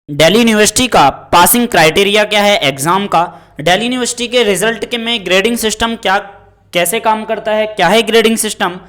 Delhi university का passing criteria क्या है एग्जाम का। दिल्ली यूनिवर्सिटी के रिजल्ट के में ग्रेडिंग सिस्टम क्या कैसे काम करता है, क्या है ग्रेडिंग सिस्टम,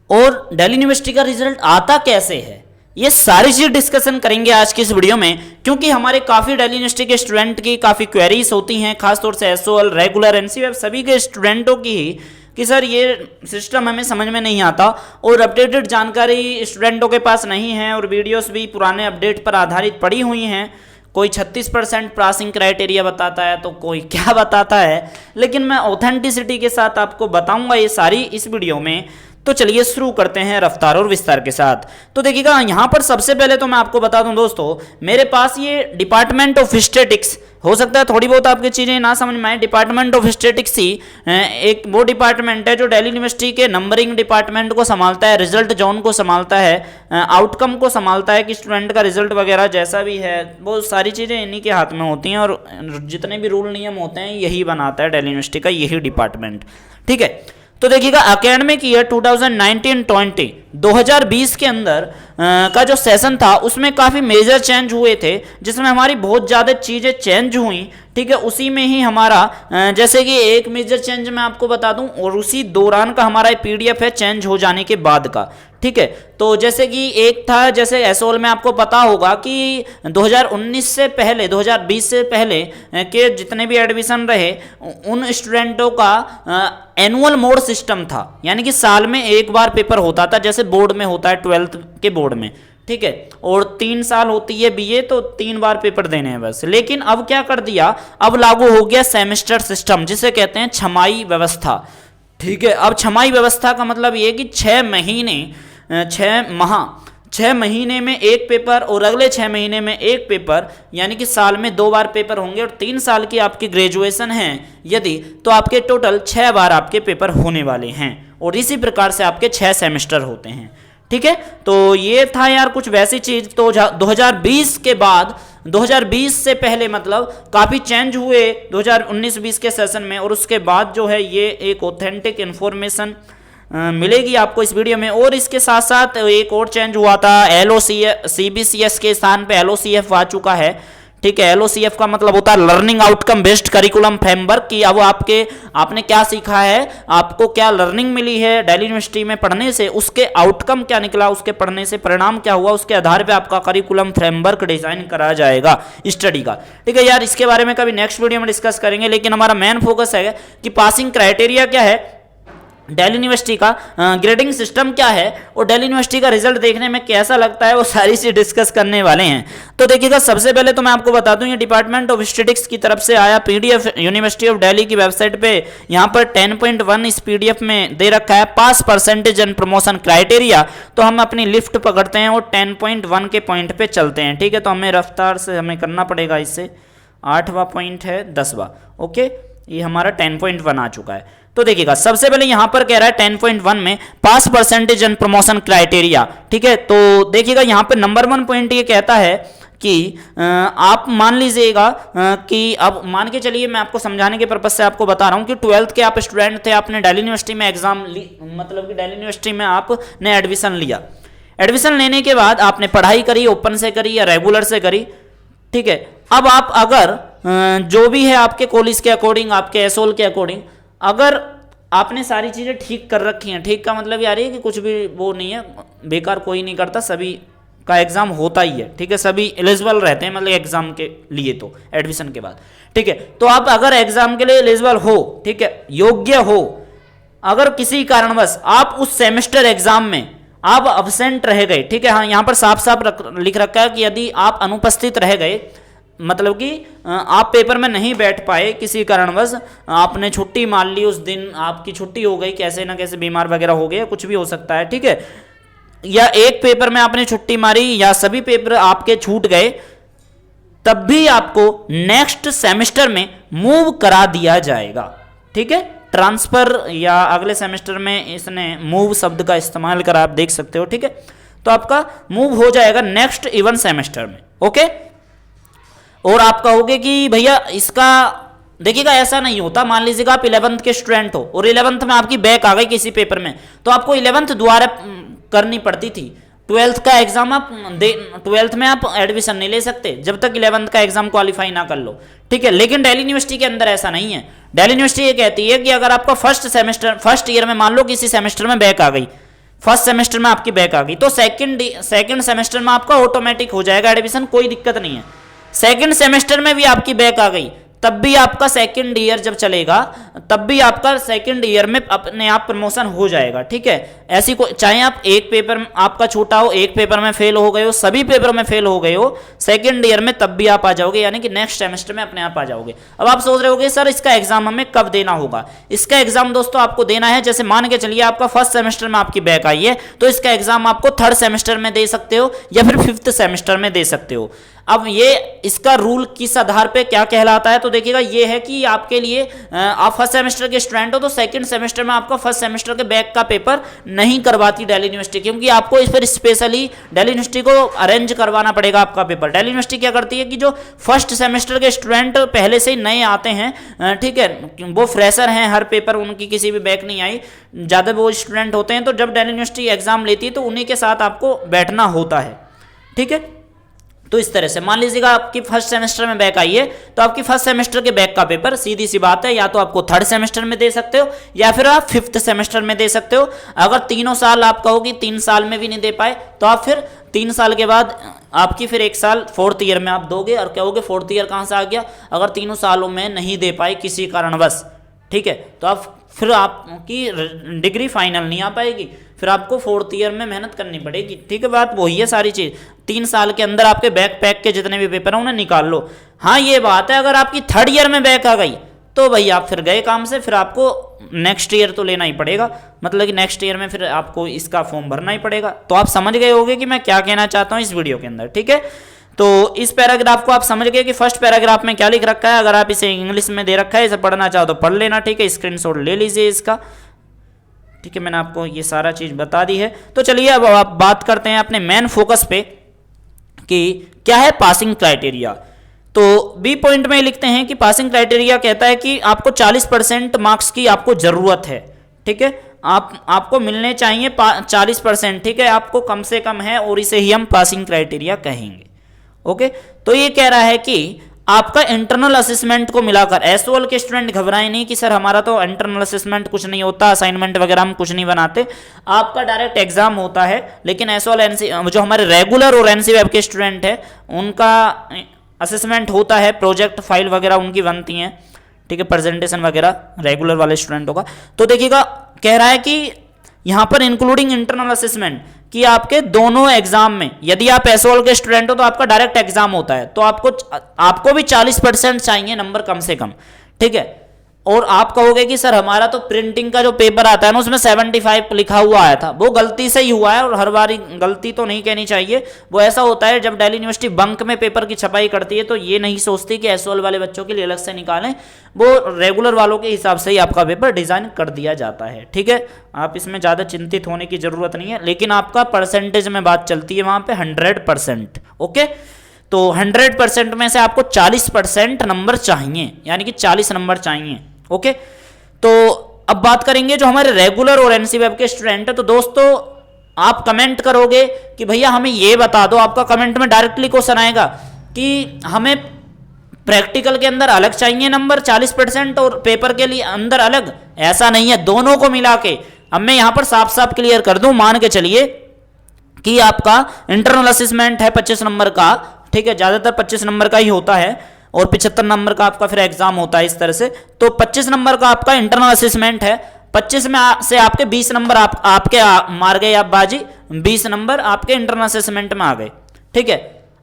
और दिल्ली यूनिवर्सिटी का रिजल्ट आता कैसे है, ये सारी चीज डिस्कशन करेंगे आज की इस वीडियो में। क्योंकि हमारे काफी दिल्ली यूनिवर्सिटी के स्टूडेंट की काफी क्वेरीज होती हैं, खासतौर से एसओएल, रेगुलर, एनसीएफ सभी के स्टूडेंटों की ही कि सर ये सिस्टम हमें समझ में नहीं आता और अपडेटेड जानकारी स्टूडेंटों के पास नहीं है और वीडियोस भी पुराने अपडेट पर आधारित पड़ी हुई हैं। कोई 36% पासिंग क्राइटेरिया बताता है तो कोई क्या बताता है, लेकिन मैं ऑथेंटिसिटी के साथ आपको बताऊंगा ये सारी इस वीडियो में। तो चलिए शुरू करते हैं रफ्तार और विस्तार के साथ। तो देखिएगा यहाँ पर सबसे पहले तो मैं आपको बता दूं दोस्तों, मेरे पास ये डिपार्टमेंट ऑफ स्टैटिक्स, हो सकता है थोड़ी बहुत आपकी चीज़ें ना समझ में आए, डिपार्टमेंट ऑफ स्टैटिक्स ही एक वो डिपार्टमेंट है जो दिल्ली यूनिवर्सिटी के नंबरिंग डिपार्टमेंट को संभालता है, रिजल्ट जोन को संभालता है, आउटकम को संभालता है कि स्टूडेंट का रिजल्ट वगैरह जैसा भी है वो सारी चीज़ें इन्हीं के हाथ में होती हैं और जितने भी रूल नियम होते हैं यही बनाता है दिल्ली यूनिवर्सिटी का यही डिपार्टमेंट। ठीक है, तो देखिएगा एकेडमिक ईयर 2019-20 2020 के अंदर का जो सेशन था उसमें काफ़ी मेजर चेंज हुए थे, जिसमें हमारी बहुत ज़्यादा चीज़ें चेंज हुई। ठीक है, उसी में ही हमारा जैसे कि एक मेजर चेंज मैं आपको बता दूं और उसी दौरान का हमारा पीडीएफ है चेंज हो जाने के बाद का। ठीक है, तो जैसे कि एक था, जैसे एसओएल में आपको पता होगा कि 2019 से पहले 2020 से पहले के जितने भी एडमिशन रहे उन स्टूडेंटों का एनुअल मोड सिस्टम था, यानी कि साल में एक बार पेपर होता था, जैसे बोर्ड में होता है 12th के बोर्ड में। ठीक है, और 3 साल होती है बीए तो 3 बार पेपर देने हैं बस। लेकिन अब क्या कर दिया, अब लागू हो गया सेमेस्टर सिस्टम, जिसे कहते हैं छमाई व्यवस्था। ठीक है, अब छमाई व्यवस्था का मतलब ये कि 6 महीने में एक पेपर और अगले 6 महीने में एक पेपर, यानी कि साल में 2 बार पेपर होंगे और 3 साल की आपकी ग्रेजुएशन है यदि, तो आपके टोटल 6 बार आपके पेपर होने वाले हैं और इसी प्रकार से आपके 6 सेमेस्टर होते हैं। ठीक है, तो ये था यार कुछ वैसी चीज। तो 2020 के बाद 2020 से पहले मतलब काफ़ी चेंज हुए 2019-20 के सेशन में, और उसके बाद जो है ये एक ऑथेंटिक इन्फॉर्मेशन मिलेगी आपको इस वीडियो में। और इसके साथ साथ एक और चेंज हुआ था, CBCS के स्थान पे LOCF आ चुका है। ठीक है, LOCF का मतलब होता है learning outcome based curriculum framework, कि अब आपने क्या सीखा है, आपको क्या लर्निंग मिली है दिल्ली यूनिवर्सिटी में पढ़ने से, उसके आउटकम क्या निकला, उसके पढ़ने से परिणाम क्या हुआ, उसके आधार पे आपका करिकुलम फ्रेमवर्क डिजाइन करा जाएगा स्टडी का। ठीक है यार, इसके बारे में कभी नेक्स्ट वीडियो में डिस्कस करेंगे, लेकिन हमारा मेन फोकस है कि पासिंग क्राइटेरिया क्या है, दिल्ली यूनिवर्सिटी का ग्रेडिंग सिस्टम क्या है और दिल्ली यूनिवर्सिटी का रिजल्ट देखने में कैसा लगता है, वो सारी चीज डिस्कस करने वाले हैं। तो देखिएगा, सबसे पहले तो मैं आपको बता दूं, ये डिपार्टमेंट ऑफ स्टैटिस्टिक्स की तरफ से आया पीडीएफ यूनिवर्सिटी ऑफ दिल्ली की वेबसाइट पे। यहाँ पर 10.1 इस पीडीएफ में दे रखा है, पास परसेंटेज एंड प्रमोशन क्राइटेरिया। तो हम अपनी लिफ्ट पकड़ते हैं और 10.1 के पॉइंट पे चलते हैं। ठीक है, तो हमें रफ्तार से हमें करना पड़ेगा, इससे 8वां पॉइंट है 10वां। ओके, ये हमारा 10.1 आ चुका है। तो देखिएगा, सबसे पहले यहां पर कह रहा है 10.1 में पास परसेंटेज एंड प्रमोशन क्राइटेरिया। ठीक है, तो देखिएगा यहाँ पे नंबर 1 पॉइंट ये कहता है कि आप मान लीजिएगा कि अब मान के चलिए, मैं आपको समझाने के पर्पज से आपको बता रहा हूँ कि 12th के आप स्टूडेंट थे, आपने दिल्ली यूनिवर्सिटी में एग्जाम मतलब कि दिल्ली यूनिवर्सिटी में आपने एडमिशन लिया। एडमिशन लेने के बाद आपने पढ़ाई करी, ओपन से करी या रेगुलर से करी। ठीक है, अब आप अगर जो भी है आपके कॉलेज के अकॉर्डिंग, आपके एसओल के अकॉर्डिंग, अगर आपने सारी चीज़ें ठीक कर रखी हैं, ठीक का मतलब यार ये कि कुछ भी वो नहीं है, बेकार कोई नहीं करता, सभी का एग्जाम होता ही है। ठीक है, सभी एलिजिबल रहते हैं मतलब एग्जाम के लिए, तो एडमिशन के बाद। ठीक है, तो आप अगर एग्जाम के लिए एलिजिबल हो, ठीक है, योग्य हो, अगर किसी कारणवश आप उस सेमेस्टर एग्जाम में आप अब्सेंट रह गए, ठीक है, हाँ यहाँ पर साफ साफ लिख रखा है कि यदि आप अनुपस्थित रह गए, मतलब कि आप पेपर में नहीं बैठ पाए किसी कारणवश, आपने छुट्टी मान ली, उस दिन आपकी छुट्टी हो गई, कैसे ना कैसे बीमार वगैरह हो गए, कुछ भी हो सकता है। ठीक है, या एक पेपर में आपने छुट्टी मारी या सभी पेपर आपके छूट गए, तब भी आपको नेक्स्ट सेमेस्टर में मूव करा दिया जाएगा। ठीक है, ट्रांसफर या अगले सेमेस्टर में इसने मूव शब्द का इस्तेमाल करा, आप देख सकते हो। ठीक है, तो आपका मूव हो जाएगा नेक्स्ट इवन सेमेस्टर में। ओके, और आप कहोगे कि भैया इसका देखिएगा ऐसा नहीं होता। मान लीजिएगा आप 11th के स्टूडेंट हो और 11th में आपकी बैक आ गई किसी पेपर में, तो आपको 11th दोबारा करनी पड़ती थी। ट्वेल्थ का एग्जाम आप ट्वेल्थ में आप एडमिशन नहीं ले सकते जब तक 11th का एग्जाम क्वालिफाई ना कर लो, ठीक है। लेकिन दिल्ली यूनिवर्सिटी के अंदर ऐसा नहीं है। दिल्ली यूनिवर्सिटी ये कहती है कि अगर आपका फर्स्ट ईयर में मान लो किसी सेमेस्टर में बैक आ गई, फर्स्ट सेमेस्टर में आपकी बैक आ गई, तो सेकंड सेमेस्टर में आपका ऑटोमेटिक हो जाएगा एडमिशन, कोई दिक्कत नहीं है। सेकंड सेमेस्टर में भी आपकी बैक आ गई तब भी आपका सेकंड ईयर जब चलेगा तब भी आपका सेकंड ईयर में अपने आप प्रमोशन हो जाएगा, ठीक है। ऐसी कोई, चाहे आप एक पेपर आपका छूटा हो, एक पेपर में फेल हो गए हो, सभी पेपर में फेल हो गए हो, सेकंड ईयर में तब भी आप आ जाओगे, यानी कि नेक्स्ट सेमेस्टर में अपने आप आ जाओगे। अब आप सोच रहे होगे सर इसका एग्जाम हमें कब देना होगा। इसका एग्जाम दोस्तों आपको देना है, जैसे मान के चलिए आपका फर्स्ट सेमेस्टर में आपकी बैक आई है तो इसका एग्जाम आपको थर्ड सेमेस्टर में दे सकते हो या फिर फिफ्थ सेमेस्टर में दे सकते हो। अब ये इसका रूल किस आधार पे क्या कहलाता है, तो देखिएगा ये है कि आपके लिए आप फर्स्ट सेमेस्टर के स्टूडेंट हो तो सेकंड सेमेस्टर में आपका फर्स्ट सेमेस्टर के बैक का पेपर नहीं करवाती दिल्ली यूनिवर्सिटी, क्योंकि आपको इस पर स्पेशली दिल्ली यूनिवर्सिटी को अरेंज करवाना पड़ेगा आपका पेपर। दिल्ली यूनिवर्सिटी क्या करती है कि जो फर्स्ट सेमेस्टर के स्टूडेंट पहले से ही नए आते हैं, ठीक है, वो फ्रेशर हैं, हर पेपर उनकी किसी भी बैक नहीं आई, ज़्यादा वो स्टूडेंट होते हैं, तो जब दिल्ली यूनिवर्सिटी एग्जाम लेती है तो उन्हीं के साथ आपको बैठना होता है, ठीक है। तो इस तरह से मान लीजिएगा आपकी फर्स्ट सेमेस्टर में बैक आई है तो आपकी फर्स्ट सेमेस्टर के बैक का पेपर सीधी सी बात है या तो आपको थर्ड सेमेस्टर में दे सकते हो या फिर आप फिफ्थ सेमेस्टर में दे सकते हो। अगर तीनों साल आप कहोगे 3 साल में भी नहीं दे पाए तो आप फिर 3 साल के बाद आपकी फिर 1 साल फोर्थ ईयर में आप दोगे और कहोगे फोर्थ ईयर कहाँ से आ गया, अगर तीनों सालों में नहीं दे पाए किसी कारणवश, ठीक है, तो आप फिर आपकी डिग्री फाइनल नहीं आ पाएगी, फिर आपको फोर्थ ईयर में मेहनत करनी पड़ेगी, ठीक है। बात वही है सारी चीज़, 3 साल के अंदर आपके बैक पैक के जितने भी पेपर हैं उन्हें निकाल लो। हाँ ये बात है अगर आपकी थर्ड ईयर में बैक आ गई तो भाई आप फिर गए काम से, फिर आपको नेक्स्ट ईयर तो लेना ही पड़ेगा, मतलब कि नेक्स्ट ईयर में फिर आपको इसका फॉर्म भरना ही पड़ेगा। तो आप समझ गए होंगे कि मैं क्या कहना चाहता हूँ इस वीडियो के अंदर, ठीक है। तो इस पैराग्राफ को आप समझ गए कि फर्स्ट पैराग्राफ में क्या लिख रखा है। अगर आप इसे इंग्लिश में दे रखा है, इसे पढ़ना चाहो तो पढ़ लेना, ठीक है, स्क्रीनशॉट ले लीजिए इसका, ठीक है। मैंने आपको ये सारा चीज़ बता दी है। तो चलिए अब आप बात करते हैं अपने मेन फोकस पे कि क्या है पासिंग क्राइटेरिया। तो बी पॉइंट में लिखते हैं कि पासिंग क्राइटेरिया कहता है कि आपको 40% मार्क्स की आपको ज़रूरत है, ठीक है, आपको मिलने चाहिए 40%, ठीक है, आपको कम से कम है और इसे ही हम पासिंग क्राइटेरिया कहेंगे, ओके। तो ये कह रहा है कि आपका इंटरनल असेसमेंट को मिलाकर, एसओएल के स्टूडेंट घबराए नहीं कि सर हमारा तो इंटरनल असेसमेंट कुछ नहीं होता, असाइनमेंट वगैरह हम कुछ नहीं बनाते, आपका डायरेक्ट एग्जाम होता है। लेकिन एसओएल एनसी जो हमारे रेगुलर और एनसी वेब के स्टूडेंट है उनका असेसमेंट होता है, प्रोजेक्ट फाइल वगैरह उनकी बनती हैं, ठीक है, प्रेजेंटेशन वगैरह रेगुलर वाले स्टूडेंटों का। तो देखिएगा कह रहा है कि यहाँ पर इंक्लूडिंग इंटरनल असेसमेंट कि आपके दोनों एग्जाम में, यदि आप एसओएल के स्टूडेंट हो तो आपका डायरेक्ट एग्जाम होता है, तो आपको भी 40% चाहिए नंबर कम से कम, ठीक है। और आप कहोगे कि सर हमारा तो प्रिंटिंग का जो पेपर आता है ना उसमें 75 लिखा हुआ आया था, वो गलती से ही हुआ है, और हर बार गलती तो नहीं कहनी चाहिए, वो ऐसा होता है जब दिल्ली यूनिवर्सिटी बंक में पेपर की छपाई करती है तो ये नहीं सोचती कि एसओएल वाले बच्चों के लिए अलग से निकालें, वो रेगुलर वालों के हिसाब से ही आपका पेपर डिजाइन कर दिया जाता है, ठीक है। आप इसमें ज़्यादा चिंतित होने की जरूरत नहीं है, लेकिन आपका परसेंटेज में बात चलती है वहाँ पे 100%, ओके। तो 100% में से आपको 40% नंबर चाहिए, यानी कि 40 नंबर चाहिए, ओके। तो अब बात करेंगे जो हमारे रेगुलर और एनसी वेब के स्टूडेंट है। तो दोस्तों आप कमेंट करोगे कि भैया हमें ये बता दो, आपका कमेंट में डायरेक्टली क्वेश्चन आएगा कि हमें प्रैक्टिकल के अंदर अलग चाहिए नंबर 40% और पेपर के लिए अंदर अलग, ऐसा नहीं है, दोनों को मिला के। अब मैं यहां पर साफ साफ क्लियर कर दूं, मान के चलिए कि आपका इंटरनल असेसमेंट है 25 नंबर का, ठीक है, ज्यादातर 25 नंबर का ही होता है और 75 नंबर का आपका फिर एग्जाम होता है, इस तरह से। तो 25 नंबर का आपका इंटरनल असेसमेंट है, 25 में से आपके 20 नंबर आपके मार गए आप बाजी, 20 नंबर आपके इंटरनल असेसमेंट में आ गए, ठीक है।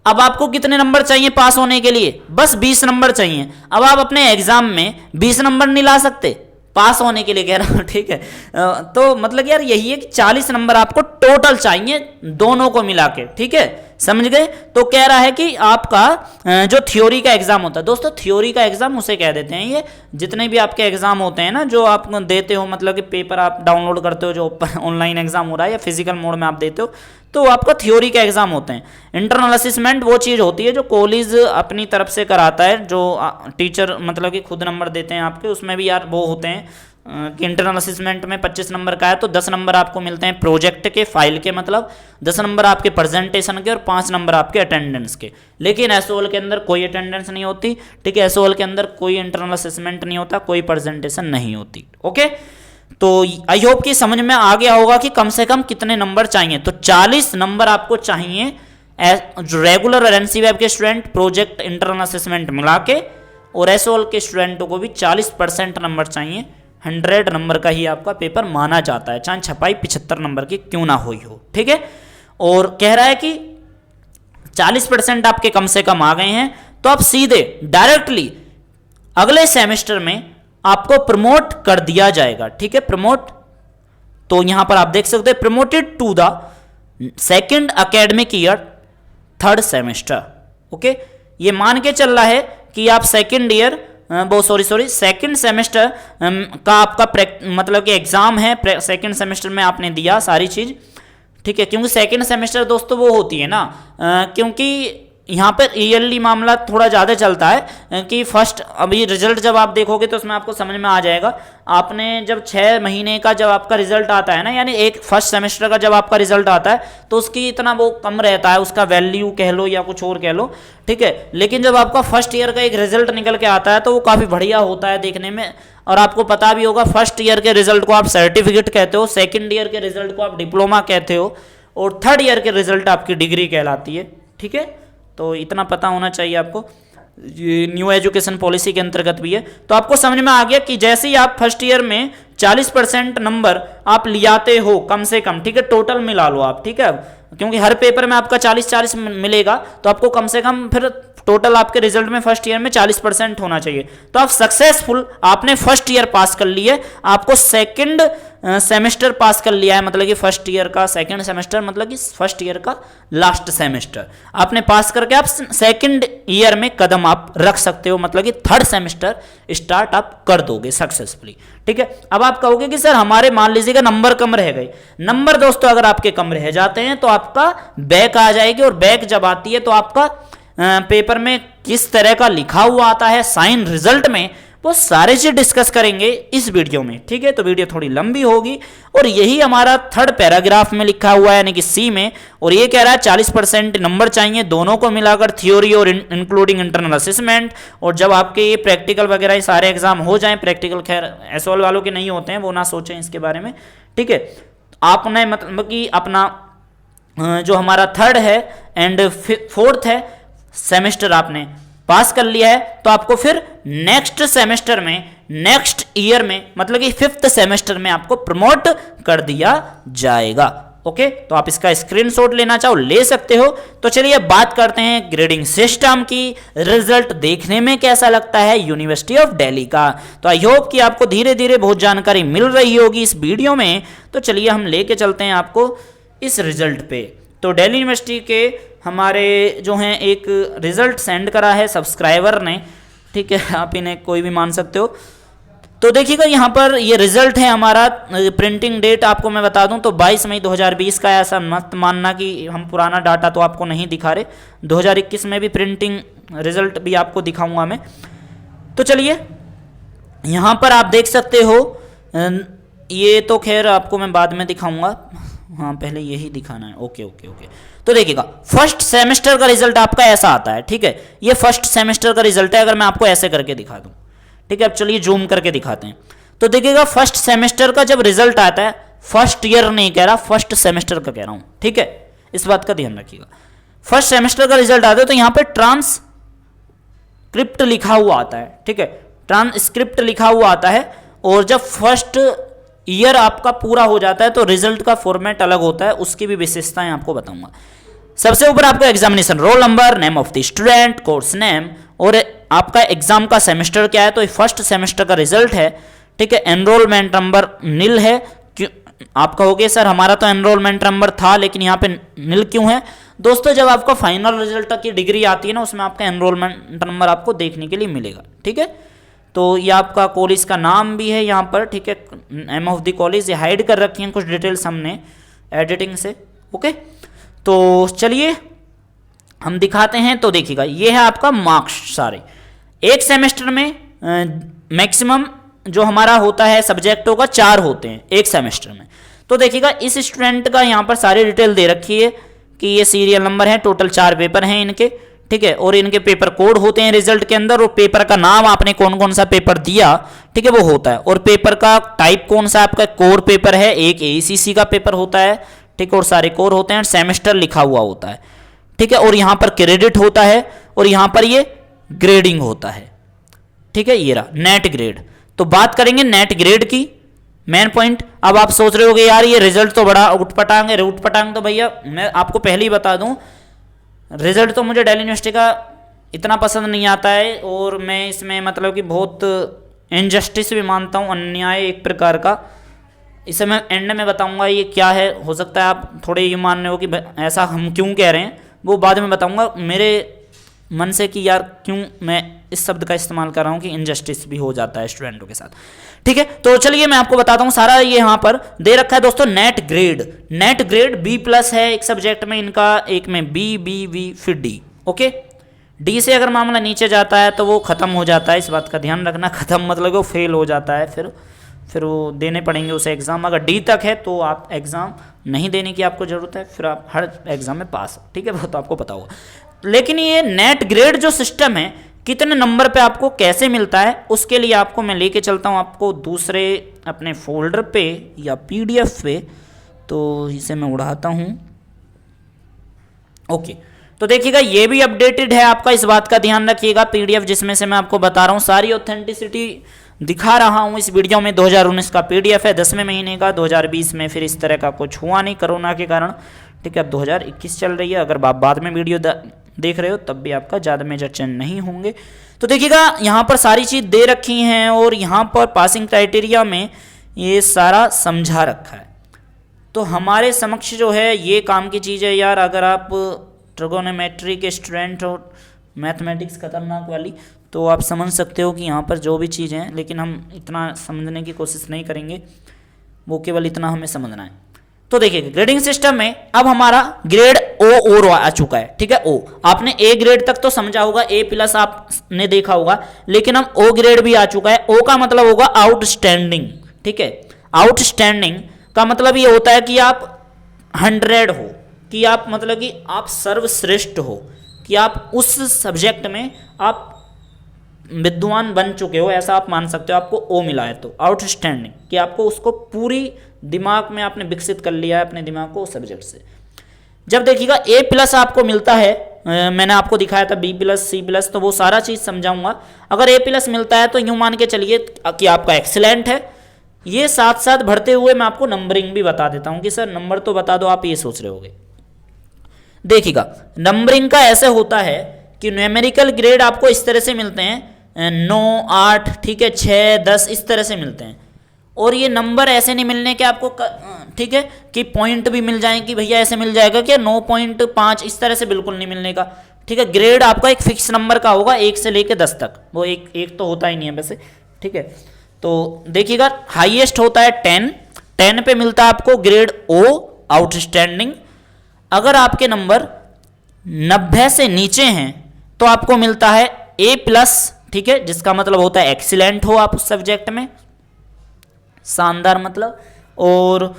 अब आपको कितने नंबर चाहिए पास होने के लिए? बस 20 नंबर चाहिए। अब आप अपने एग्जाम में 20 नंबर नहीं ला सकते पास होने के लिए, कह रहा हूं, ठीक है। तो मतलब यार यही है कि 40 नंबर आपको टोटल चाहिए दोनों को मिला के, ठीक है, समझ गए। तो कह रहा है कि आपका जो थ्योरी का एग्जाम होता है, दोस्तों थ्योरी का एग्जाम उसे कह देते हैं, ये जितने भी आपके एग्जाम होते हैं ना जो आप देते हो, मतलब कि पेपर आप डाउनलोड करते हो जो ऑनलाइन एग्जाम हो रहा है या फिजिकल मोड में आप देते हो, तो आपका थ्योरी का एग्जाम होते हैं। इंटरनल असेसमेंट वो चीज़ होती है जो कॉलेज अपनी तरफ से कराता है, जो टीचर मतलब कि खुद नंबर देते हैं आपके, उसमें भी यार वो होते हैं कि इंटरनल असेसमेंट में 25 नंबर का है तो 10 नंबर आपको मिलते हैं प्रोजेक्ट के, फाइल के मतलब, 10 नंबर आपके प्रेजेंटेशन के और 5 नंबर आपके अटेंडेंस के। लेकिन एसओएल के अंदर कोई अटेंडेंस नहीं होती, ठीक है, एसओएल के अंदर कोई इंटरनल असेसमेंट नहीं होता, कोई प्रेजेंटेशन नहीं होती। ओके, तो आई होप कि समझ में आ गया होगा कि कम से कम कितने नंबर चाहिए। तो 40 नंबर आपको चाहिए जो रेगुलर और एनसीवेब के स्टूडेंट, प्रोजेक्ट, इंटरनल असेसमेंट मिला के, और एसओएल के स्टूडेंटों को भी 40% नंबर चाहिए। 100 नंबर का ही आपका पेपर माना जाता है, चाहे छपाई 75 नंबर की क्यों ना हुई हो, ठीक है। और कह रहा है कि 40% आपके कम से कम आ गए हैं तो आप सीधे डायरेक्टली अगले सेमेस्टर में आपको प्रमोट कर दिया जाएगा, ठीक है, प्रमोट। तो यहां पर आप देख सकते हैं promoted to the second academic year 3rd semester. Okay, ये मान के चल रहा है कि आप सेकेंड ईयर सेकेंड सेमेस्टर का आपका मतलब कि एग्जाम है, सेकेंड सेमेस्टर में आपने दिया सारी चीज, ठीक है। क्योंकि सेकेंड सेमेस्टर दोस्तों वो होती है ना, क्योंकि यहाँ पर ईयरली मामला थोड़ा ज़्यादा चलता है कि फर्स्ट, अभी रिजल्ट जब आप देखोगे तो उसमें आपको समझ में आ जाएगा। आपने जब 6 महीने का जब आपका रिजल्ट आता है ना, यानी एक फर्स्ट सेमेस्टर का जब आपका रिजल्ट आता है तो उसकी इतना वो कम रहता है, उसका वैल्यू कह लो या कुछ और कह लो, ठीक है। लेकिन जब आपका फर्स्ट ईयर का एक रिजल्ट निकल के आता है तो वो काफ़ी बढ़िया होता है देखने में। और आपको पता भी होगा फर्स्ट ईयर के रिजल्ट को आप सर्टिफिकेट कहते हो, सेकेंड ईयर के रिजल्ट को आप डिप्लोमा कहते हो, और 3rd ईयर के रिजल्ट आपकी डिग्री कहलाती है, ठीक है। तो इतना पता होना चाहिए आपको, ये न्यू एजुकेशन पॉलिसी के अंतर्गत भी है। तो आपको समझ में आ गया कि जैसे ही आप फर्स्ट ईयर में 40% नंबर आप लियाते हो कम से कम, ठीक है, टोटल मिला लो आप, ठीक है, क्योंकि हर पेपर में आपका 40-40 मिलेगा तो आपको कम से कम फिर टोटल आपके रिजल्ट में फर्स्ट ईयर में 40% होना चाहिए। तो आप सक्सेसफुल, आपने फर्स्ट ईयर पास कर लिए, आपको सेकंड सेमेस्टर पास कर लिया है, मतलब कि फर्स्ट ईयर का सेकंड सेमेस्टर, मतलब कि फर्स्ट ईयर का लास्ट सेमेस्टर आपने पास करके आप सेकंड ईयर में कदम आप रख सकते हो, मतलब कि 3rd सेमेस्टर स्टार्ट आप कर दोगे सक्सेसफुली, ठीक है। अब आप कहोगे कि सर हमारे मान लीजिएगा नंबर कम रह गए। नंबर दोस्तों अगर आपके कम रह जाते हैं तो आपका बैक आ जाएगी, और बैक जब आती है तो आपका पेपर में किस तरह का लिखा हुआ आता है साइन रिजल्ट में, वो सारे चीज डिस्कस करेंगे इस वीडियो में, ठीक है। तो वीडियो थोड़ी लंबी होगी, और यही हमारा 3rd पैराग्राफ में लिखा हुआ है, यानी कि सी में, और ये कह रहा है 40% नंबर चाहिए दोनों को मिलाकर, थ्योरी और इंक्लूडिंग इंटरनल असेसमेंट। और जब आपके ये प्रैक्टिकल वगैरह ये सारे एग्जाम हो जाएं, प्रैक्टिकल खैर एसओएल वालों के नहीं होते हैं, वो ना सोचें इसके बारे में, ठीक है। आपने मतलब कि अपना जो हमारा 3rd है एंड 4th है सेमेस्टर आपने पास कर लिया है, तो आपको फिर नेक्स्ट सेमेस्टर में, नेक्स्ट ईयर में, मतलब कि 5th सेमेस्टर में आपको प्रमोट कर दिया जाएगा। ओके, तो आप इसका स्क्रीनशॉट लेना चाहो ले सकते हो। तो चलिए बात करते हैं ग्रेडिंग सिस्टम की, रिजल्ट देखने में कैसा लगता है यूनिवर्सिटी ऑफ दिल्ली का। तो आई होप कि आपको धीरे धीरे बहुत जानकारी मिल रही होगी इस वीडियो में। तो चलिए हम लेके चलते हैं आपको इस रिजल्ट पे। तो दिल्ली यूनिवर्सिटी के हमारे जो हैं एक रिजल्ट सेंड करा है सब्सक्राइबर ने, ठीक है, आप इन्हें कोई भी मान सकते हो। तो देखिएगा यहाँ पर ये रिजल्ट है हमारा, प्रिंटिंग डेट आपको मैं बता दूं तो 22 मई 2020 का है। ऐसा मत मानना कि हम पुराना डाटा तो आपको नहीं दिखा रहे, 2021 में भी प्रिंटिंग रिजल्ट भी आपको दिखाऊंगा मैं। तो चलिए यहाँ पर आप देख सकते हो, ये तो खैर आपको मैं बाद में दिखाऊंगा, हाँ पहले यही दिखाना है। ओके ओके ओके, तो देखिएगा फर्स्ट सेमेस्टर का रिजल्ट आपका ऐसा आता है, ठीक है, ये फर्स्ट सेमेस्टर का रिजल्ट है। अगर मैं आपको ऐसे करके दिखा दूं, ठीक है, अब चलिए जूम करके दिखाते हैं। तो देखिएगा फर्स्ट सेमेस्टर का जब रिजल्ट आता है, फर्स्ट ईयर नहीं कह रहा, फर्स्ट सेमेस्टर का कह रहा हूं, ठीक है, इस बात का ध्यान रखिएगा। फर्स्ट सेमेस्टर का रिजल्ट आता है तो यहां पे ट्रांसक्रिप्ट लिखा हुआ आता है, ठीक है, ट्रांसक्रिप्ट लिखा हुआ आता है। और जब फर्स्ट ईयर आपका पूरा हो जाता है तो रिजल्ट का फॉर्मेट अलग होता है, उसकी भी विशेषताएं आपको बताऊंगा। सबसे ऊपर आपका examination roll number, name of the student, course name, और आपका एग्जाम का सेमेस्टर क्या है, तो ये फर्स्ट सेमेस्टर का रिजल्ट है, ठीक है। एनरोलमेंट नंबर नील है, क्यों आप कहोगे सर हमारा तो एनरोलमेंट नंबर था लेकिन यहाँ पे नील क्यों है। दोस्तों जब आपका फाइनल रिजल्ट की डिग्री आती है ना, उसमें आपका एनरोलमेंट नंबर आपको देखने के लिए मिलेगा, ठीक है। तो ये आपका कॉलेज का नाम भी है यहाँ पर, ठीक है, नेम ऑफ द कॉलेज, ये हाइड कर रखी हैं कुछ डिटेल्स हमने एडिटिंग से, ओके। तो चलिए हम दिखाते हैं। तो देखिएगा ये है आपका मार्क्स सारे, एक सेमेस्टर में मैक्सिमम जो हमारा होता है सब्जेक्टों का 4 होते हैं एक सेमेस्टर में। तो देखिएगा इस स्टूडेंट का यहाँ पर सारी डिटेल दे रखी है कि ये सीरियल नंबर है, टोटल 4 पेपर हैं इनके, ठीक है, और इनके पेपर कोड होते हैं रिजल्ट के अंदर, और पेपर का नाम आपने कौन कौन सा पेपर दिया, ठीक है, वो होता है, और पेपर का टाइप कौन सा आपका कोर पेपर है, एक ACC का पेपर होता है, ठीक है, और सारे कोर होते हैं, सेमेस्टर लिखा हुआ होता है, ठीक है, और यहाँ पर क्रेडिट होता है, और यहाँ पर ये ग्रेडिंग होता है, ठीक है, ये रहा नेट ग्रेड। तो बात करेंगे नेट ग्रेड की, मेन पॉइंट। अब आप सोच रहे होगे यार ये रिजल्ट तो बड़ा उठपटांग है, उठपटांग तो भैया मैं आपको पहले ही बता दूं, रिजल्ट तो मुझे दिल्ली यूनिवर्सिटी का इतना पसंद नहीं आता है, और मैं इसमें मतलब कि बहुत इनजस्टिस भी मानता हूँ, अन्याय एक प्रकार का। इसे मैं एंड में बताऊंगा ये क्या है, हो सकता है आप थोड़े ये मान रहे हो कि ऐसा हम क्यों कह रहे हैं, वो बाद में बताऊंगा मेरे मन से कि यार क्यों मैं इस शब्द का इस्तेमाल कर रहा हूँ कि इनजस्टिस भी हो जाता है स्टूडेंटों के साथ, ठीक है। तो चलिए मैं आपको बताता हूँ, सारा ये यहाँ पर दे रखा है दोस्तों। Net grade, net grade B+ है एक सब्जेक्ट में इनका, एक में B फिर D, ओके। D से अगर मामला नीचे जाता है तो वो खत्म हो जाता है, इस बात का ध्यान रखना, खत्म मतलब वो फेल हो जाता है, फिर वो देने पड़ेंगे उसे एग्जाम। अगर D तक है तो आप एग्जाम नहीं देने की आपको जरूरत है, फिर आप हर एग्जाम में पास, ठीक है, वो तो आपको पता होगा। लेकिन ये नेट ग्रेड जो सिस्टम है कितने नंबर पे आपको कैसे मिलता है, उसके लिए आपको मैं लेके चलता हूँ आपको दूसरे अपने फोल्डर पे या PDF पे। तो इसे मैं उड़ाता हूँ, ओके। तो देखिएगा ये भी अपडेटेड है आपका, इस बात का ध्यान रखिएगा। PDF जिसमें से मैं आपको बता रहा हूँ, सारी ऑथेंटिसिटी दिखा रहा हूँ इस वीडियो में। 2019 का PDF है, 10वें महीने का। 2020 में फिर इस तरह का कुछ हुआ नहीं कोरोना के कारण, ठीक है। अब 2021 चल रही है, अगर आप बाद में वीडियो देख रहे हो तब भी आपका ज़्यादा मेजर चेंज नहीं होंगे। तो देखिएगा यहाँ पर सारी चीज़ दे रखी हैं, और यहाँ पर पासिंग क्राइटेरिया में ये सारा समझा रखा है। तो हमारे समक्ष जो है ये काम की चीज़ है यार। अगर आप ट्रिगोनोमेट्री के स्टूडेंट हो, मैथमेटिक्स खतरनाक वाली, तो आप समझ सकते हो कि यहाँ पर जो भी चीज़ें हैं, लेकिन हम इतना समझने की कोशिश नहीं करेंगे, वो केवल इतना हमें समझना है। तो देखिए ग्रेडिंग सिस्टम में अब हमारा ग्रेड O आ चुका है, ठीक है। O आपने A ग्रेड तक तो समझा होगा, A+ आपने देखा होगा, लेकिन अब O ग्रेड भी आ चुका है। O का मतलब होगा आउटस्टैंडिंग, ठीक है। आउटस्टैंडिंग का मतलब ये होता है कि आप 100 हो, कि आप मतलब कि आप सर्वश्रेष्ठ हो, कि आप उस सब्जेक्ट में आप विद्वान बन चुके हो, ऐसा आप मान सकते हो। आपको O मिला है तो आउटस्टैंडिंग, कि आपको उसको पूरी दिमाग में आपने विकसित कर लिया है अपने दिमाग को उस सब्जेक्ट से। जब देखिएगा A+ आपको मिलता है, मैंने आपको दिखाया था B+, C+, तो वो सारा चीज़ समझाऊंगा। अगर A+ मिलता है तो यूँ मान के चलिए कि आपका एक्सीलेंट है। ये साथ साथ बढ़ते हुए मैं आपको नंबरिंग भी बता देता हूँ कि सर नंबर तो बता दो, आप ये सोच रहे होगे। देखिएगा नंबरिंग का ऐसे होता है कि न्यूमेरिकल ग्रेड आपको इस तरह से मिलते हैं, 9, 8, ठीक है, 6, 10 इस तरह से मिलते हैं। और ये नंबर ऐसे नहीं मिलने के आपको, ठीक है, कि पॉइंट भी मिल जाएं कि भैया ऐसे मिल जाएगा क्या 9.5, इस तरह से बिल्कुल नहीं मिलने का, ठीक है। ग्रेड आपका एक फिक्स नंबर का होगा 1 से लेके 10 तक, वो एक तो होता ही नहीं है वैसे, ठीक है। तो देखिएगा हाईएस्ट होता है 10 पे मिलता है आपको ग्रेड O आउटस्टैंडिंग। अगर आपके नंबर 90 से नीचे हैं तो आपको मिलता है A+, ठीक है, जिसका मतलब होता है एक्सीलेंट हो आप उस सब्जेक्ट में, शानदार मतलब। और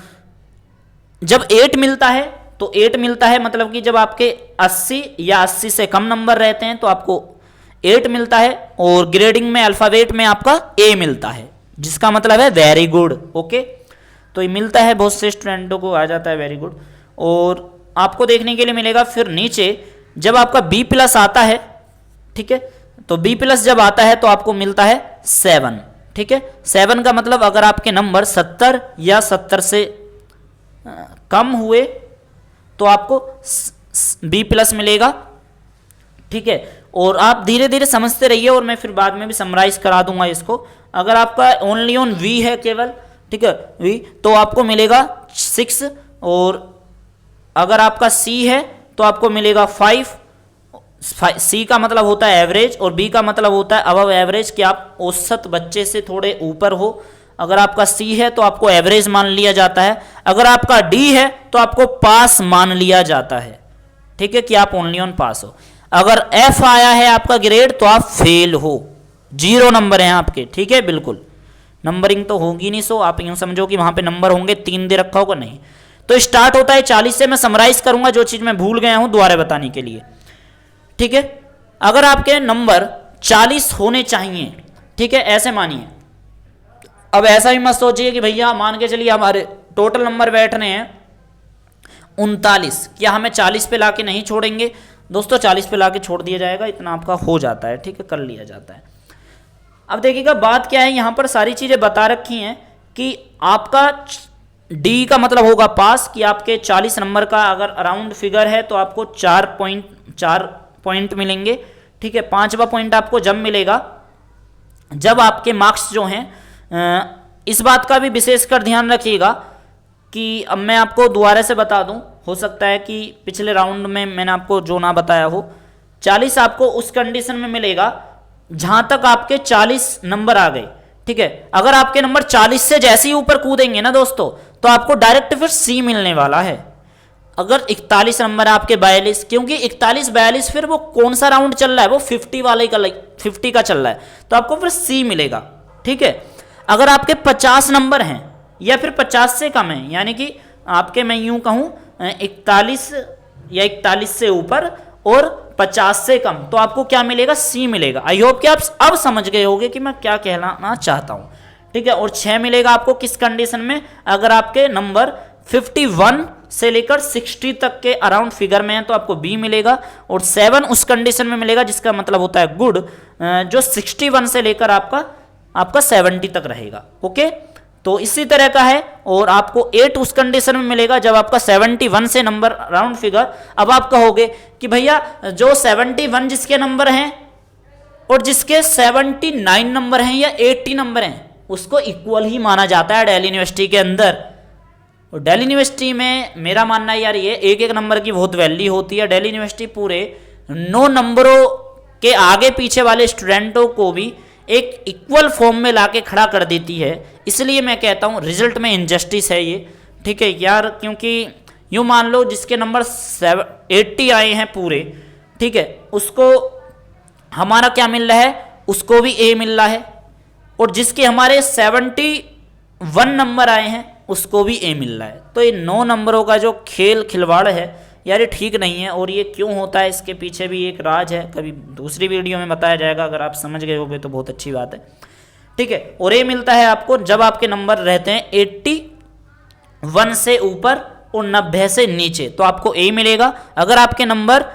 जब 8 मिलता है तो 8 मिलता है मतलब कि जब आपके 80 या 80 से कम नंबर रहते हैं तो आपको 8 मिलता है। और ग्रेडिंग में अल्फाबेट में आपका A मिलता है, जिसका मतलब है वेरी गुड, ओके। तो ये मिलता है, बहुत से स्टूडेंटों को आ जाता है वेरी गुड। और आपको देखने के लिए मिलेगा फिर नीचे जब आपका B+ आता है, ठीक है, तो B+ जब आता है तो आपको मिलता है 7, ठीक है। 7 का मतलब अगर आपके नंबर 70 या 70 से कम हुए तो आपको B+ मिलेगा, ठीक है। और आप धीरे धीरे समझते रहिए, और मैं फिर बाद में भी समराइज करा दूंगा इसको। अगर आपका ओनली ऑन V है केवल, ठीक है, V, तो आपको मिलेगा 6। और अगर आपका C है तो आपको मिलेगा 5। C का मतलब होता है एवरेज, और B का मतलब होता है अबव एवरेज, कि आप औसत बच्चे से थोड़े ऊपर हो। अगर आपका C है तो आपको एवरेज मान लिया जाता है। अगर आपका D है तो आपको पास मान लिया जाता है, ठीक है, कि आप ओनली ऑन पास हो। अगर F आया है आपका ग्रेड तो आप फेल हो, 0 नंबर हैं आपके, ठीक है, बिल्कुल नंबरिंग तो होगी नहीं, सो आप यूँ समझो कि वहाँ पे नंबर होंगे, 3 दे रखा होगा नहीं। तो स्टार्ट होता है 40 से। मैं समराइज करूंगा जो चीज़ मैं भूल गया हूँ दोबारा बताने के लिए, ठीक है। अगर आपके नंबर 40 होने चाहिए, ठीक है, ऐसे मानिए। अब ऐसा ही मत सोचिए कि भैया मान के चलिए हमारे टोटल नंबर बैठने हैं 39, क्या हमें 40 पे लाके नहीं छोड़ेंगे दोस्तों? 40 पे लाके छोड़ दिया जाएगा, इतना आपका हो जाता है, ठीक है, कर लिया जाता है। अब देखिएगा बात क्या है, यहाँ पर सारी चीज़ें बता रखी हैं कि आपका डी का मतलब होगा पास, कि आपके 40 नंबर का अगर अराउंड फिगर है तो आपको 4 पॉइंट मिलेंगे, ठीक है। 5वां पॉइंट आपको जब मिलेगा जब आपके मार्क्स जो हैं, इस बात का भी विशेषकर ध्यान रखिएगा कि अब मैं आपको दोबारा से बता दूं, हो सकता है कि पिछले राउंड में मैंने आपको जो ना बताया हो। 40 आपको उस कंडीशन में मिलेगा जहां तक आपके 40 नंबर आ गए, ठीक है। अगर आपके नंबर 40 से जैसे ही ऊपर कूदेंगे ना दोस्तों, तो आपको डायरेक्ट फिर सी मिलने वाला है। अगर 41 नंबर है आपके 42, क्योंकि 41-42 फिर वो कौन सा राउंड चल रहा है, वो 50 वाले का 50 का चल रहा है, तो आपको फिर सी मिलेगा, ठीक है। अगर आपके 50 नंबर हैं या फिर 50 से कम है, यानी कि आपके मैं यूं कहूं 41 या 41 से ऊपर और 50 से कम, तो आपको क्या मिलेगा? सी मिलेगा। आई होप कि आप अब समझ गए होंगे कि मैं क्या कहना चाहता हूं, ठीक है। और 6 मिलेगा आपको किस कंडीशन में? अगर आपके नंबर 51 से लेकर 60 तक के अराउंड फिगर में है तो आपको बी मिलेगा। और 7 उस कंडीशन में मिलेगा जिसका मतलब होता है गुड, जो 61 से लेकर आपका 70 तक रहेगा, ओके। तो इसी तरह का है। और आपको 8 उस कंडीशन में मिलेगा जब आपका 71 से नंबर राउंड फिगर। अब आप कहोगे कि भैया जो 71 जिसके नंबर हैं और जिसके 79 नंबर हैं या 80 नंबर हैं, उसको इक्वल ही माना जाता है दिल्ली यूनिवर्सिटी के अंदर। और दिल्ली यूनिवर्सिटी में मेरा मानना है यार, ये एक एक नंबर की बहुत वैल्यू होती है। दिल्ली यूनिवर्सिटी पूरे 9 नंबरों के आगे पीछे वाले स्टूडेंटों को भी एक इक्वल फॉर्म में लाके खड़ा कर देती है। इसलिए मैं कहता हूँ रिजल्ट में इनजस्टिस है ये, ठीक है यार। क्योंकि यूँ मान लो जिसके नंबर 80 आए हैं पूरे, ठीक है, उसको हमारा क्या मिल रहा है? उसको भी ए मिल रहा है। और जिसके हमारे 71 नंबर आए हैं उसको भी ए मिल रहा है। तो ये 9 नंबरों का जो खिलवाड़ है यार, ये ठीक नहीं है। और ये क्यों होता है, इसके पीछे भी एक राज है, कभी दूसरी वीडियो में बताया जाएगा। अगर आप समझ गए होगे तो बहुत अच्छी बात है, ठीक है। और ये मिलता है आपको जब आपके नंबर रहते हैं 81 से ऊपर और 90 से नीचे, तो आपको ए मिलेगा। अगर आपके नंबर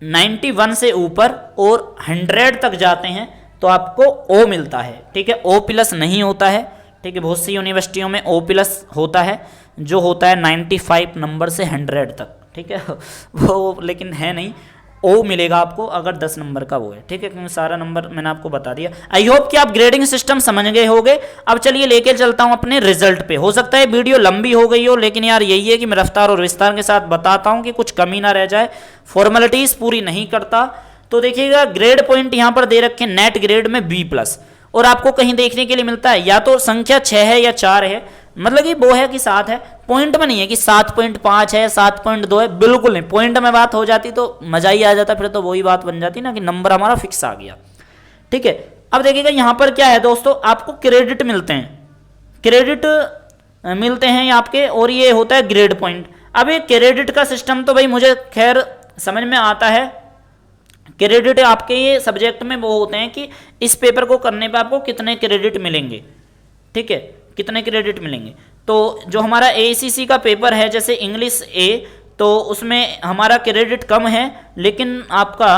91 से ऊपर और 100 तक जाते हैं तो आपको ओ मिलता है, ठीक है। ओ प्लस नहीं होता है, ठीक है। बहुत सी यूनिवर्सिटियों में ओ प्लस होता है, जो होता है 95 नंबर से 100 तक, ठीक है। वो लेकिन है नहीं, ओ मिलेगा आपको अगर 10 नंबर का वो है, ठीक है। क्योंकि सारा नंबर मैंने आपको बता दिया। आई होप कि आप ग्रेडिंग सिस्टम समझ गए होंगे। अब चलिए लेके चलता हूं अपने रिजल्ट पे। हो सकता है वीडियो लंबी हो गई हो, लेकिन यार यही है कि मैं रफ्तार और विस्तार के साथ बताता हूं कि कुछ कमी ना रह जाए, फॉर्मेलिटीज पूरी नहीं करता। तो देखिएगा ग्रेड पॉइंट यहाँ पर दे रखे नेट ग्रेड में B+, और आपको कहीं देखने के लिए मिलता है या तो संख्या 6 है या 4 है, मतलब कि वो है कि 7 है। पॉइंट में नहीं है कि 7.5 है, 7.2 है, बिल्कुल नहीं। पॉइंट में बात हो जाती तो मजा ही आ जाता, फिर तो वही बात बन जाती ना कि नंबर हमारा फिक्स आ गया, ठीक है। अब देखिएगा यहाँ पर क्या है दोस्तों, आपको क्रेडिट मिलते हैं, क्रेडिट मिलते हैं आपके, और ये होता है ग्रेड पॉइंट। अब ये क्रेडिट का सिस्टम तो भाई मुझे खैर समझ में आता है। क्रेडिट आपके ये सब्जेक्ट में वो होते हैं कि इस पेपर को करने पे आपको कितने क्रेडिट मिलेंगे, ठीक है, कितने क्रेडिट मिलेंगे। तो जो हमारा ACC का पेपर है, जैसे इंग्लिश A, तो उसमें हमारा क्रेडिट कम है, लेकिन आपका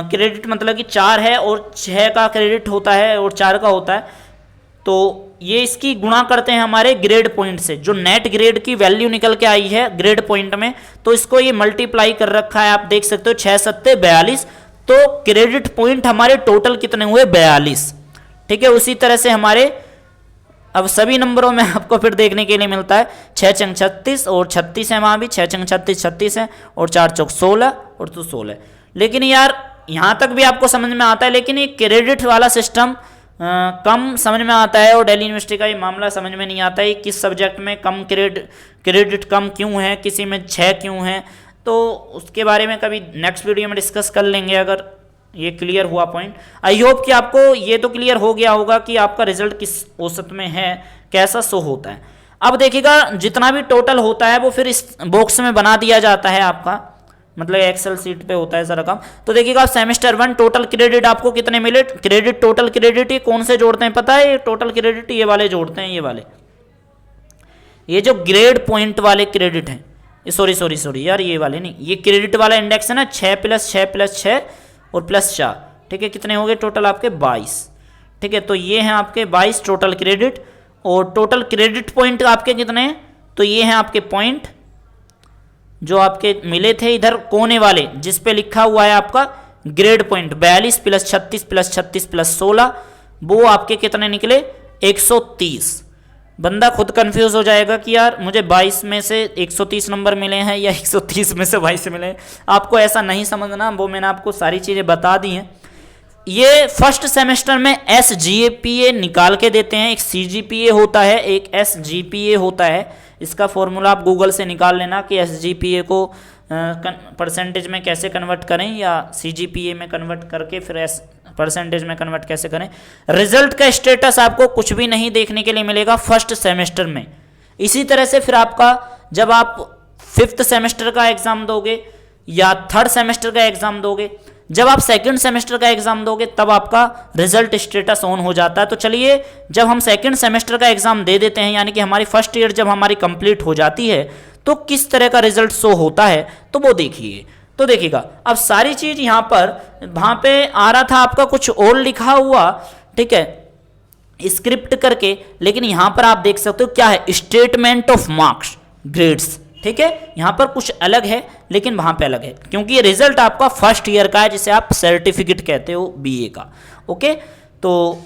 क्रेडिट मतलब कि 4 है और 6 का क्रेडिट होता है और 4 का होता है। तो ये इसकी गुणा करते हैं हमारे ग्रेड पॉइंट से, जो नेट ग्रेड की वैल्यू निकल के आई है ग्रेड पॉइंट में, तो इसको ये मल्टीप्लाई कर रखा है। आप देख सकते हो 6 7 42, तो क्रेडिट पॉइंट हमारे टोटल कितने हुए? 42, ठीक है। उसी तरह से हमारे अब सभी नंबरों में आपको फिर देखने के लिए मिलता है 6 चंग 36 और 36 है, वहाँ भी 6 चंग 36 36 है और 4 चौक 16 और 2 16। लेकिन यार यहाँ तक भी आपको समझ में आता है, लेकिन ये क्रेडिट वाला सिस्टम कम समझ में आता है। और दिल्ली यूनिवर्सिटी का ये मामला समझ में नहीं आता है किस सब्जेक्ट में कम क्रेडिट कम क्यों है, किसी में 6 क्यों है। तो उसके बारे में कभी नेक्स्ट वीडियो में डिस्कस कर लेंगे अगर ये क्लियर हुआ पॉइंट। आई होप कि आपको ये तो क्लियर हो गया होगा कि आपका रिजल्ट किस औसत में है, कैसा शो होता है। अब देखिएगा जितना भी टोटल होता है वो फिर इस बॉक्स में बना दिया जाता है आपका, मतलब एक्सेल सीट पे होता है सारा काम। तो देखिएगा सेमेस्टर 1 टोटल क्रेडिट आपको कितने मिले, क्रेडिट टोटल क्रेडिट ये कौन से जोड़ते हैं पता है, ये टोटल क्रेडिट ये वाले जोड़ते हैं, ये वाले, ये जो ग्रेड पॉइंट वाले क्रेडिट हैं, सॉरी यार ये वाले नहीं, ये क्रेडिट वाला इंडेक्स है ना, 6 + 6 + 6 और +4, ठीक है, कितने हो गए टोटल आपके 22, ठीक है। तो ये हैं आपके 22 टोटल क्रेडिट, और टोटल क्रेडिट पॉइंट आपके कितने हैं, तो ये हैं आपके पॉइंट जो आपके मिले थे इधर कोने वाले, जिस पे लिखा हुआ है आपका ग्रेड पॉइंट 42 + 36 + 36 + 16, वो आपके कितने निकले 130। बंदा खुद कंफ्यूज हो जाएगा कि यार मुझे 22 में से 130 नंबर मिले हैं या 130 में से 22 मिले हैं। आपको ऐसा नहीं समझना, वो मैंने आपको सारी चीज़ें बता दी हैं। ये फर्स्ट सेमेस्टर में SGPA निकाल के देते हैं, एक CGPA होता है, एक SGPA होता है। इसका फॉर्मूला आप गूगल से निकाल लेना कि SGPA को परसेंटेज में कैसे कन्वर्ट करें या CGPA में कन्वर्ट करके फिर परसेंटेज में कन्वर्ट कैसे करें। रिजल्ट का स्टेटस आपको कुछ भी नहीं देखने के लिए मिलेगा फर्स्ट सेमेस्टर में। इसी तरह से फिर आपका जब आप 5th सेमेस्टर का एग्जाम दोगे या 3rd सेमेस्टर का एग्जाम दोगे, जब आप 2nd सेमेस्टर का एग्जाम दोगे तब आपका रिजल्ट स्टेटस ऑन हो जाता है। तो चलिए जब हम 2nd सेमेस्टर का एग्जाम दे देते हैं, यानी कि हमारी फर्स्ट ईयर जब हमारी कंप्लीट हो जाती है, तो किस तरह का रिजल्ट शो होता है तो वो देखिए। तो देखिएगा अब सारी चीज यहाँ पर, वहां पे आ रहा था आपका कुछ और लिखा हुआ, ठीक है, स्क्रिप्ट करके, लेकिन यहां पर आप देख सकते हो क्या है, स्टेटमेंट ऑफ मार्क्स ग्रेड्स, ठीक है। यहां पर कुछ अलग है लेकिन वहां पे अलग है, क्योंकि ये रिजल्ट आपका फर्स्ट ईयर का है, जिसे आप सर्टिफिकेट कहते हो BA का। ओके, तो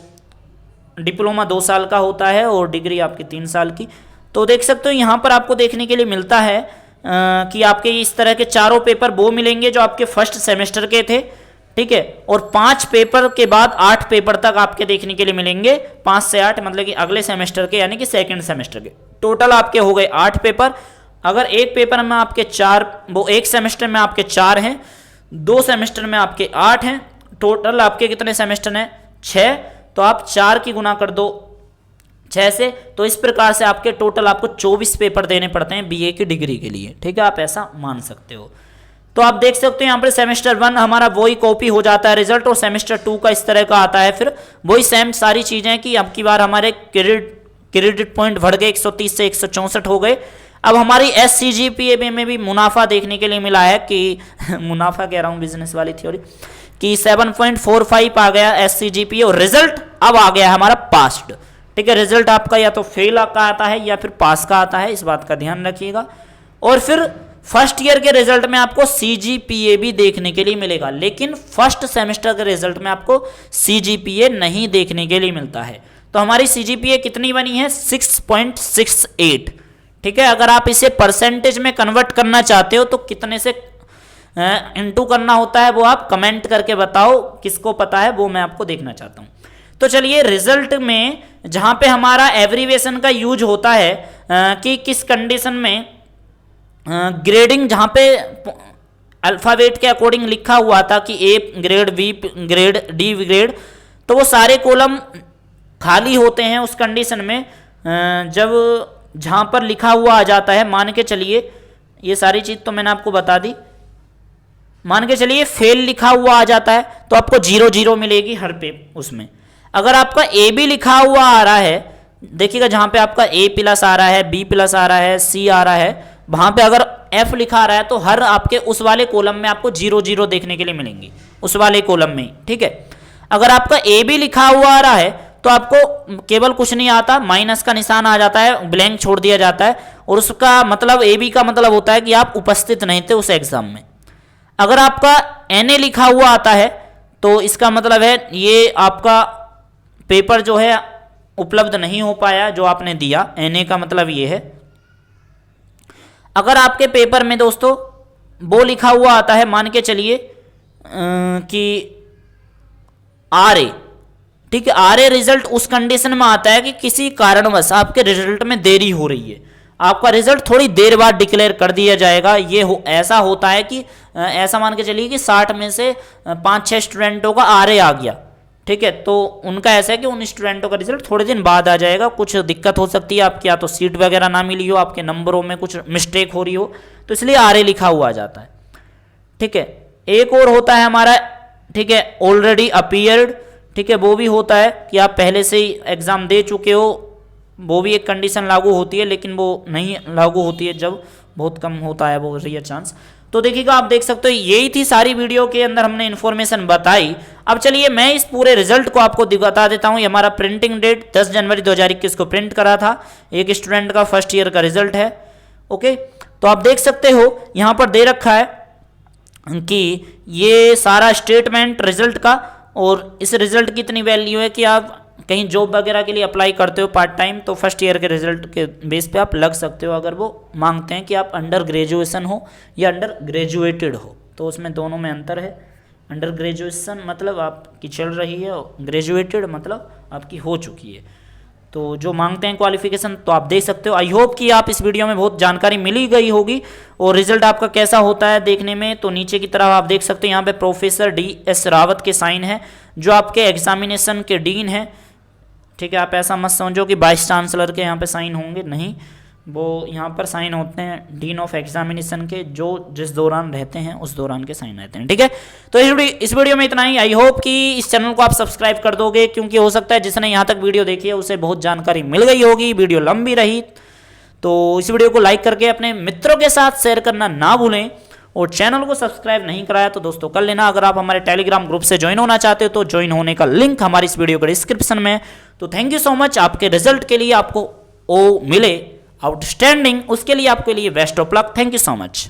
डिप्लोमा 2 साल का होता है और डिग्री आपकी 3 साल की। तो देख सकते हो यहां पर आपको देखने के लिए मिलता है कि आपके इस तरह के चारों पेपर वो मिलेंगे जो आपके फर्स्ट सेमेस्टर के थे, ठीक है, और 5 पेपर के बाद 8 पेपर तक आपके देखने के लिए मिलेंगे, 5 से 8 मतलब कि अगले सेमेस्टर के, यानी कि 2nd सेमेस्टर के। टोटल आपके हो गए 8 पेपर। अगर एक पेपर में आपके 4, वो एक सेमेस्टर में आपके 4 हैं, 2 सेमेस्टर में आपके 8 हैं, टोटल आपके कितने सेमेस्टर हैं 6, तो आप 4 की गुना कर दो 6 से, तो इस प्रकार से आपके टोटल आपको 24 पेपर देने पड़ते हैं BA की डिग्री के लिए, ठीक है, आप ऐसा मान सकते हो। तो आप देख सकते हो यहाँ पर सेमेस्टर 1 हमारा वही कॉपी हो जाता है रिजल्ट, और सेमेस्टर 2 का इस तरह का आता है, फिर वही सेम सारी चीजें कि अब की बार हमारे क्रेडिट पॉइंट बढ़ गए 130 से 164 हो गए। अब हमारी SCGPA में भी मुनाफा देखने के लिए मिला है कि मुनाफा कह रहा हूँ, बिजनेस वाली थ्योरी, कि 7.45 आ गया SCGPA, और रिजल्ट अब आ गया हमारा पास्ड, ठीक है। रिजल्ट आपका या तो फेल का आता है या फिर पास का आता है, इस बात का ध्यान रखिएगा। और फिर फर्स्ट ईयर के रिजल्ट में आपको CGPA भी देखने के लिए मिलेगा, लेकिन फर्स्ट सेमेस्टर के रिजल्ट में आपको CGPA नहीं देखने के लिए मिलता है। तो हमारी CGPA कितनी बनी है 6.68, ठीक है। अगर आप इसे परसेंटेज में कन्वर्ट करना चाहते हो तो कितने से इंटू करना होता है वो आप कमेंट करके बताओ, किसको पता है वो मैं आपको देखना चाहता हूं। तो चलिए रिजल्ट में जहां पे हमारा एवरीवेशन का यूज होता है कि किस कंडीशन में ग्रेडिंग, जहां पे अल्फाबेट के अकॉर्डिंग लिखा हुआ था कि A grade, B grade, D grade, तो वो सारे कॉलम खाली होते हैं उस कंडीशन में जब जहां पर लिखा हुआ आ जाता है, मान के चलिए ये सारी चीज तो मैंने आपको बता दी, मान के चलिए फेल लिखा हुआ आ जाता है तो आपको 0 मिलेगी हर पे उसमें। अगर आपका AB लिखा हुआ आ रहा है, देखिएगा जहां पे आपका A+ आ रहा है, B+ आ रहा है, C आ रहा है, वहां पे अगर F लिखा आ रहा है तो हर आपके उस वाले कॉलम में आपको 0 देखने के लिए मिलेंगे, उस वाले कॉलम में, ठीक है। अगर आपका AB लिखा हुआ आ रहा है तो आपको केवल कुछ नहीं आता, माइनस का निशान आ जाता है, ब्लैंक छोड़ दिया जाता है, और उसका मतलब AB का मतलब होता है कि आप उपस्थित नहीं थे उस एग्जाम में। अगर आपका NA लिखा हुआ आता है तो इसका मतलब है ये आपका पेपर जो है उपलब्ध नहीं हो पाया जो आपने दिया, NA का मतलब ये है। अगर आपके पेपर में दोस्तों वो लिखा हुआ आता है, मान के चलिए कि RA, ठीक है, RA रिजल्ट उस कंडीशन में आता है कि किसी कारणवश आपके रिजल्ट में देरी हो रही है, आपका रिजल्ट थोड़ी देर बाद डिक्लेयर कर दिया जाएगा। ये ऐसा होता है कि ऐसा मान के चलिए कि 60 में से 5-6 स्टूडेंटों का आर आ गया, ठीक है, तो उनका ऐसा है कि उन स्टूडेंटों का रिजल्ट थोड़े दिन बाद आ जाएगा। कुछ दिक्कत हो सकती है आपकी, या तो सीट वगैरह ना मिली हो, आपके नंबरों में कुछ मिस्टेक हो रही हो, तो इसलिए आर लिखा हुआ आ जाता है, ठीक है। एक और होता है हमारा, ठीक है, ऑलरेडी अपीयर्ड, ठीक है, वो भी होता है कि आप पहले से ही एग्जाम दे चुके हो, वो भी एक कंडीशन लागू होती है, लेकिन वो नहीं लागू होती है जब बहुत कम होता है वो रेयर चांस। तो देखिएगा, आप देख सकते हो यही थी सारी वीडियो के अंदर हमने इन्फॉर्मेशन बताई। अब चलिए मैं इस पूरे रिजल्ट को आपको बता देता हूँ। ये हमारा प्रिंटिंग डेट 10 जनवरी 2021 को प्रिंट करा था, एक स्टूडेंट का फर्स्ट ईयर का रिजल्ट है। ओके, तो आप देख सकते हो यहाँ पर दे रखा है कि ये सारा स्टेटमेंट रिजल्ट का, और इस रिजल्ट की इतनी वैल्यू है कि आप कहीं जॉब वगैरह के लिए अप्लाई करते हो पार्ट टाइम, तो फर्स्ट ईयर के रिजल्ट के बेस पे आप लग सकते हो, अगर वो मांगते हैं कि आप अंडर ग्रेजुएशन हो या अंडर ग्रेजुएटेड हो, तो उसमें दोनों में अंतर है। अंडर ग्रेजुएशन मतलब आपकी चल रही है, ग्रेजुएटेड मतलब आपकी हो चुकी है। तो जो मांगते हैं क्वालिफिकेशन, तो आप देख सकते हो। आई होप कि आप इस वीडियो में बहुत जानकारी मिली गई होगी, और रिजल्ट आपका कैसा होता है देखने में, तो नीचे की तरफ आप देख सकते हो यहाँ पे प्रोफेसर DS रावत के साइन है, जो आपके एग्जामिनेशन के डीन है, ठीक है। आप ऐसा मत समझो कि वाइस चांसलर के यहाँ पे साइन होंगे, नहीं, वो यहाँ पर साइन होते हैं डीन ऑफ एग्जामिनेशन के, जो जिस दौरान रहते हैं उस दौरान के साइन रहते हैं, ठीक है। तो इस वीडियो में इतना ही। आई होप कि इस चैनल को आप सब्सक्राइब कर दोगे, क्योंकि हो सकता है जिसने यहाँ तक वीडियो देखी है उसे बहुत जानकारी मिल गई होगी, वीडियो लंबी रही। तो इस वीडियो को लाइक करके अपने मित्रों के साथ शेयर करना ना भूलें, और चैनल को सब्सक्राइब नहीं कराया तो दोस्तों कर लेना। अगर आप हमारे टेलीग्राम ग्रुप से ज्वाइन होना चाहते हो तो ज्वाइन होने का लिंक हमारी इस वीडियो के डिस्क्रिप्शन में। तो थैंक यू सो मच। आपके रिजल्ट के लिए आपको ओ मिले आउटस्टैंडिंग, उसके लिए आपके लिए best of luck. Thank you so much.